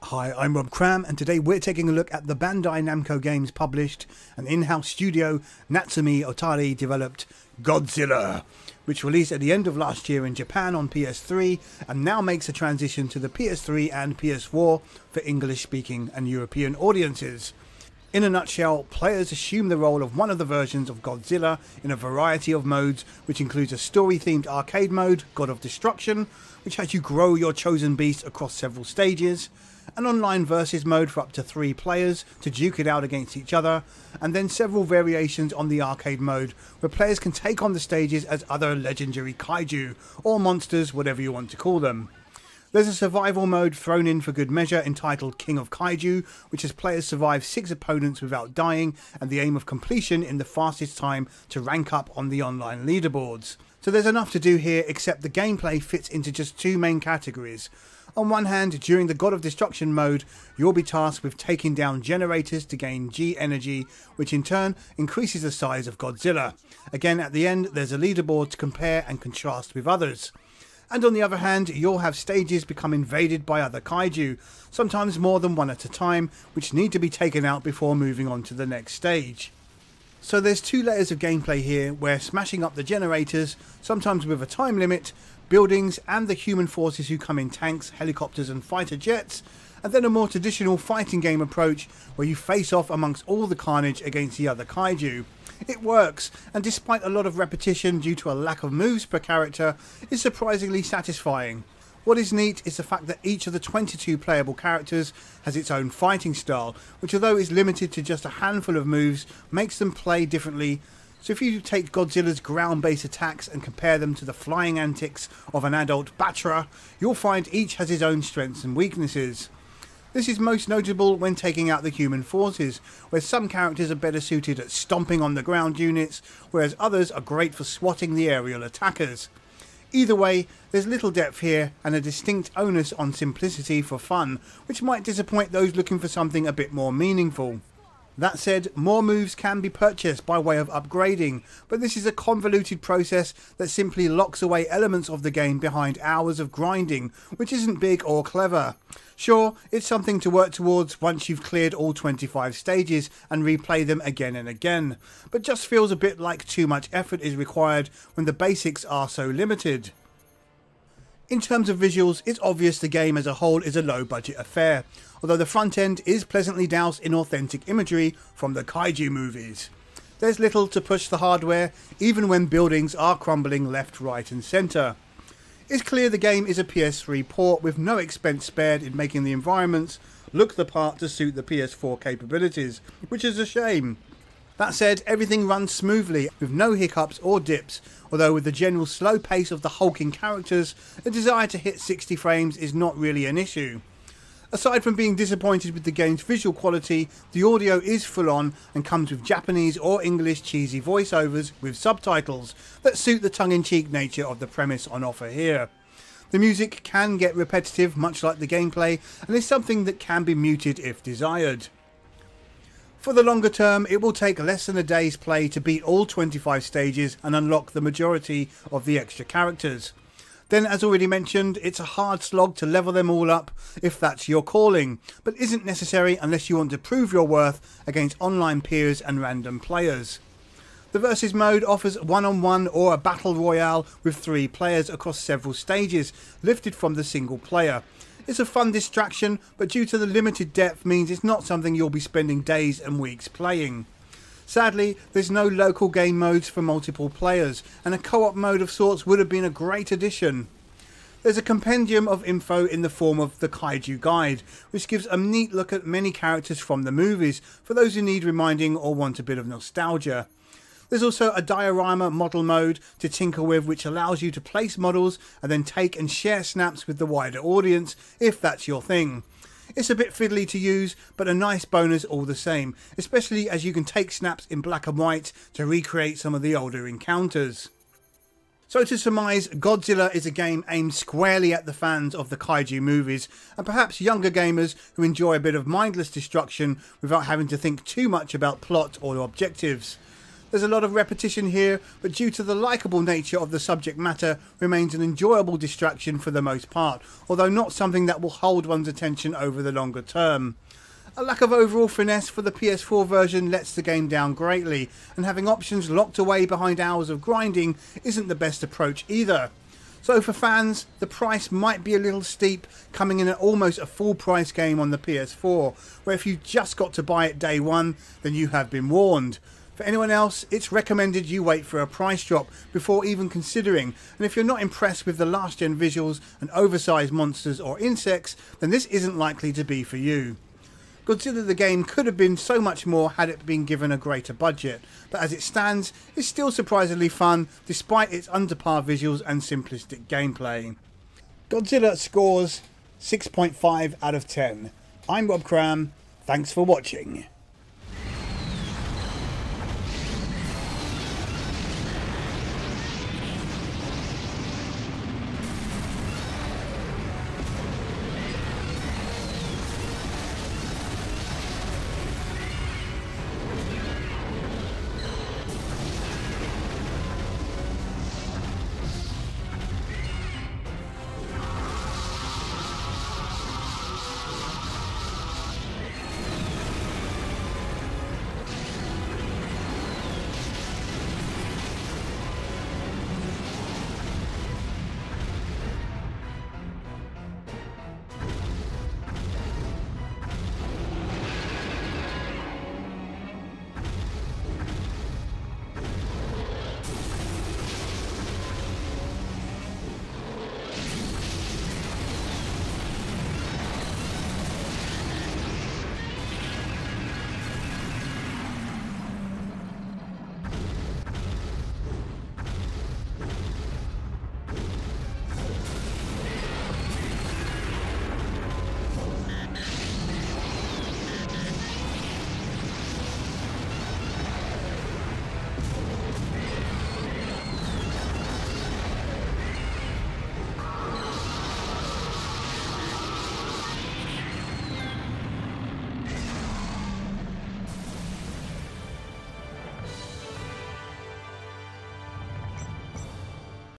Hi, I'm Rob Cram, and today we're taking a look at the Bandai Namco games published and in-house studio NatsumeAtari developed Godzilla, which released at the end of last year in Japan on PS3 and now makes a transition to the PS3 and PS4 for English-speaking and European audiences. In a nutshell, players assume the role of one of the versions of Godzilla in a variety of modes, which includes a story-themed arcade mode, God of Destruction, which has you grow your chosen beast across several stages, an online versus mode for up to 3 players to duke it out against each other, and then several variations on the arcade mode where players can take on the stages as other legendary kaiju, or monsters, whatever you want to call them. There's a survival mode thrown in for good measure entitled King of Kaiju, which has players survive 6 opponents without dying and the aim of completion in the fastest time to rank up on the online leaderboards. So there's enough to do here, except the gameplay fits into just 2 main categories. On one hand, during the God of Destruction mode, you'll be tasked with taking down generators to gain G energy, which in turn increases the size of Godzilla. Again, at the end, there's a leaderboard to compare and contrast with others. And on the other hand, you'll have stages become invaded by other kaiju, sometimes more than one at a time, which need to be taken out before moving on to the next stage. So there's 2 layers of gameplay here, where smashing up the generators, sometimes with a time limit, buildings and the human forces who come in tanks, helicopters and fighter jets, and then a more traditional fighting game approach where you face off amongst all the carnage against the other kaiju. It works, and despite a lot of repetition due to a lack of moves per character, is surprisingly satisfying. What is neat is the fact that each of the 22 playable characters has its own fighting style, which although is limited to just a handful of moves, makes them play differently. So if you take Godzilla's ground-based attacks and compare them to the flying antics of an adult Batra, you'll find each has his own strengths and weaknesses. This is most notable when taking out the human forces, where some characters are better suited at stomping on the ground units, whereas others are great for swatting the aerial attackers. Either way, there's little depth here and a distinct onus on simplicity for fun, which might disappoint those looking for something a bit more meaningful. That said, more moves can be purchased by way of upgrading, but this is a convoluted process that simply locks away elements of the game behind hours of grinding, which isn't big or clever. Sure, it's something to work towards once you've cleared all 25 stages and replay them again and again, but just feels a bit like too much effort is required when the basics are so limited. In terms of visuals, it's obvious the game as a whole is a low-budget affair, although the front end is pleasantly doused in authentic imagery from the Kaiju movies. There's little to push the hardware, even when buildings are crumbling left, right and centre. It's clear the game is a PS3 port with no expense spared in making the environments look the part to suit the PS4 capabilities, which is a shame. That said, everything runs smoothly, with no hiccups or dips, although with the general slow pace of the hulking characters, a desire to hit 60 frames is not really an issue. Aside from being disappointed with the game's visual quality, the audio is full on and comes with Japanese or English cheesy voiceovers with subtitles that suit the tongue-in-cheek nature of the premise on offer here. The music can get repetitive, much like the gameplay, and is something that can be muted if desired. For the longer term, it will take less than a day's play to beat all 25 stages and unlock the majority of the extra characters. Then, as already mentioned, it's a hard slog to level them all up if that's your calling, but isn't necessary unless you want to prove your worth against online peers and random players. The Versus mode offers one-on-one or a battle royale with 3 players across several stages, lifted from the single player. It's a fun distraction, but due to the limited depth means it's not something you'll be spending days and weeks playing. Sadly, there's no local game modes for multiple players, and a co-op mode of sorts would have been a great addition. There's a compendium of info in the form of the Kaiju Guide, which gives a neat look at many characters from the movies, for those who need reminding or want a bit of nostalgia. There's also a diorama model mode to tinker with, which allows you to place models and then take and share snaps with the wider audience, if that's your thing. It's a bit fiddly to use, but a nice bonus all the same, especially as you can take snaps in black and white to recreate some of the older encounters. So to surmise, Godzilla is a game aimed squarely at the fans of the Kaiju movies, and perhaps younger gamers who enjoy a bit of mindless destruction without having to think too much about plot or objectives. There's a lot of repetition here, but due to the likeable nature of the subject matter, remains an enjoyable distraction for the most part, although not something that will hold one's attention over the longer term. A lack of overall finesse for the PS4 version lets the game down greatly, and having options locked away behind hours of grinding isn't the best approach either. So for fans, the price might be a little steep, coming in at almost a full price game on the PS4, where if you just got to buy it day one, then you have been warned. For anyone else, it's recommended you wait for a price drop before even considering, and if you're not impressed with the last gen visuals and oversized monsters or insects, then this isn't likely to be for you. Godzilla the game could have been so much more had it been given a greater budget, but as it stands, it's still surprisingly fun despite its under par visuals and simplistic gameplay. Godzilla scores 6.5 out of 10. I'm Rob Cram, thanks for watching.